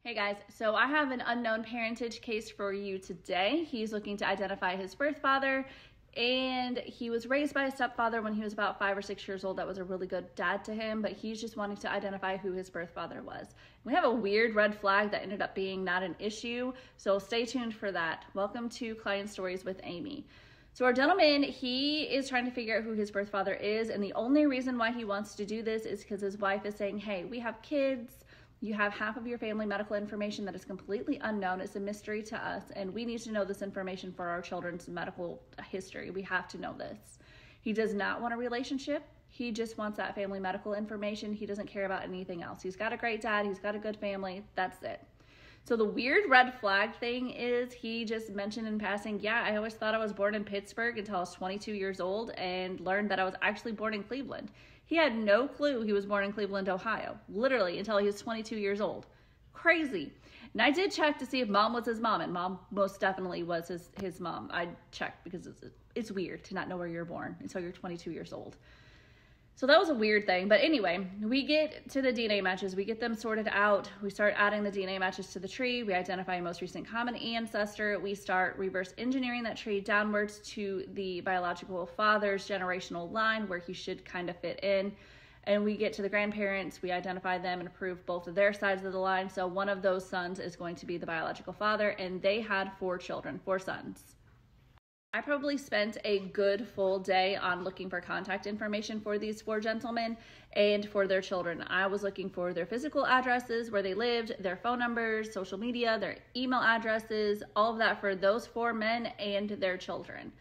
Hey guys, so I have an unknown parentage case for you today. He's looking to identify his birth father, and he was raised by a stepfather when he was about 5 or 6 years old. That was a really good dad to him, but he's just wanting to identify who his birth father was. We have a weird red flag that ended up being not an issue, so stay tuned for that. Welcome to Client Stories with Amy. So our gentleman, he is trying to figure out who his birth father is, and the only reason why he wants to do this is because his wife is saying, hey, we have kids. You have half of your family medical information that is completely unknown. It's a mystery to us, and we need to know this information for our children's medical history. We have to know this. He does not want a relationship. He just wants that family medical information. He doesn't care about anything else. He's got a great dad. He's got a good family. That's it. So the weird red flag thing is he just mentioned in passing, yeah, I always thought I was born in Pittsburgh until I was 22 years old and learned that I was actually born in Cleveland. He had no clue he was born in Cleveland, Ohio, literally until he was 22 years old. Crazy. And I did check to see if mom was his mom, and mom most definitely was his mom. I checked because it's weird to not know where you're born until you're 22 years old. So that was a weird thing. But anyway, we get to the DNA matches. We get them sorted out. We start adding the DNA matches to the tree. We identify a most recent common ancestor. We start reverse engineering that tree downwards to the biological father's generational line where he should kind of fit in. And we get to the grandparents. We identify them and approve both of their sides of the line. So one of those sons is going to be the biological father. And they had 4 children, 4 sons. I probably spent a good full day on looking for contact information for these 4 gentlemen and for their children. I was looking for their physical addresses, where they lived, their phone numbers, social media, their email addresses, all of that for those 4 men and their children.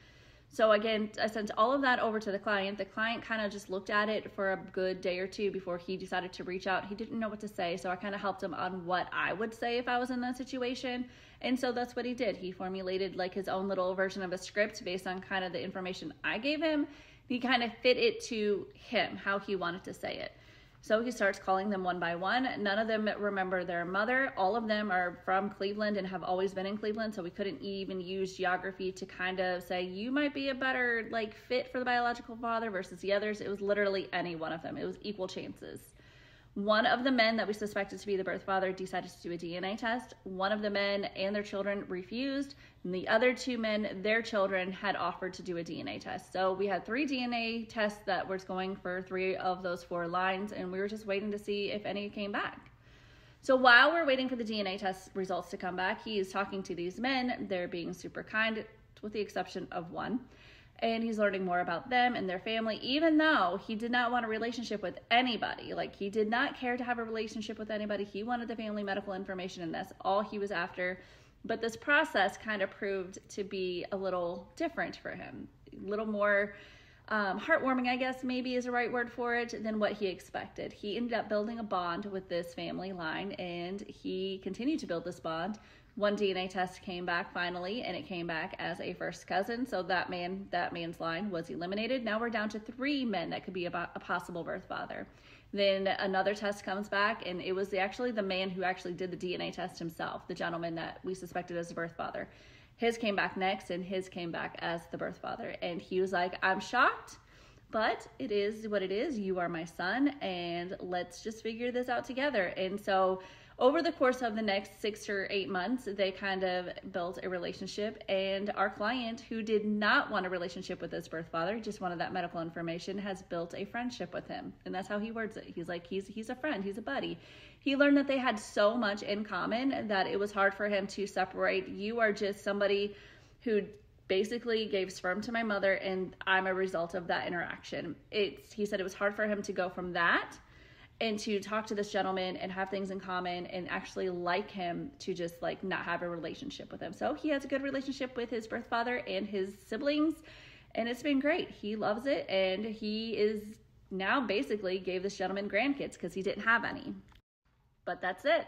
So again, I sent all of that over to the client. The client kind of just looked at it for a good day or two before he decided to reach out. He didn't know what to say, so I kind of helped him on what I would say if I was in that situation. And so that's what he did. He formulated like his own little version of a script based on kind of the information I gave him. He kind of fit it to him, how he wanted to say it. So he starts calling them one by one. None of them remember their mother. All of them are from Cleveland and have always been in Cleveland, so we couldn't even use geography to kind of say, you might be a better like fit for the biological father versus the others. It was literally any one of them. It was equal chances. One of the men that we suspected to be the birth father decided to do a DNA test. One of the men and their children refused, and the other 2 men, their children, had offered to do a DNA test. So we had 3 DNA tests that was going for 3 of those 4 lines, and we were just waiting to see if any came back. So while we're waiting for the DNA test results to come back, he is talking to these men. They're being super kind, with the exception of one. And he's learning more about them and their family, even though he did not want a relationship with anybody. Like, he did not care to have a relationship with anybody. He wanted the family medical information, and that's all he was after. But this process kind of proved to be a little different for him, a little more heartwarming, I guess maybe is the right word for it, than what he expected. He ended up building a bond with this family line, and he continued to build this bond. One DNA test came back finally, and it came back as a first cousin. So that man's line was eliminated. Now we're down to 3 men that could be a possible birth father. Then another test comes back, and it was actually the man who actually did the DNA test himself, the gentleman that we suspected as the birth father. His came back next, and his came back as the birth father. And he was like, I'm shocked, but it is what it is. You are my son, and let's just figure this out together. And so over the course of the next 6 or 8 months, they kind of built a relationship, and our client, who did not want a relationship with his birth father, just wanted that medical information, has built a friendship with him. And that's how he words it. He's like, he's a friend, he's a buddy. He learned that they had so much in common that it was hard for him to separate. You are just somebody who basically gave sperm to my mother, and I'm a result of that interaction. He said it was hard for him to go from that and to talk to this gentleman and have things in common and actually like him, to just like not have a relationship with him. So he has a good relationship with his birth father and his siblings, and it's been great. He loves it, and he is now basically gave this gentleman grandkids because he didn't have any. But that's it.